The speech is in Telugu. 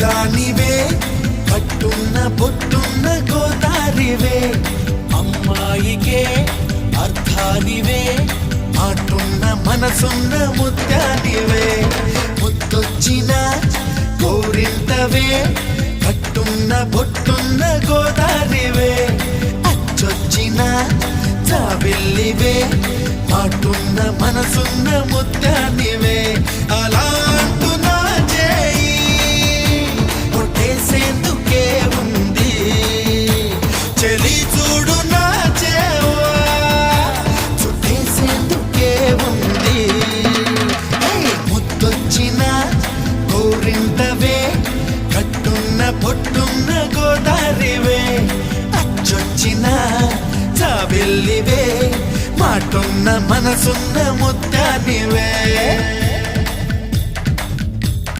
అందానివే కట్టున్న బొట్టున్న గోదారివే అమ్మాయికే అర్థానివే మాటున్న మనసున్న ముత్యానివే ముద్దొచ్చిన గోరింటవే కట్టున్న బొట్టున్న గోదారివే అచ్చొచ్చిన జాబిల్లివే మాటున్న మనసున్న ముత్యానివే అలా అంటున్నా చేయి కొట్టేసేందుకే ఉంది చెలి చూడు నా చేవా చుట్టేసేందుకే ఉంది ముద్దొచ్చిన గోరింటవే కట్టున్న పొట్టున్న గోదారివే అచ్చొచ్చిన జాబిల్లివే మాటున్న మనసున్న ముత్యానివే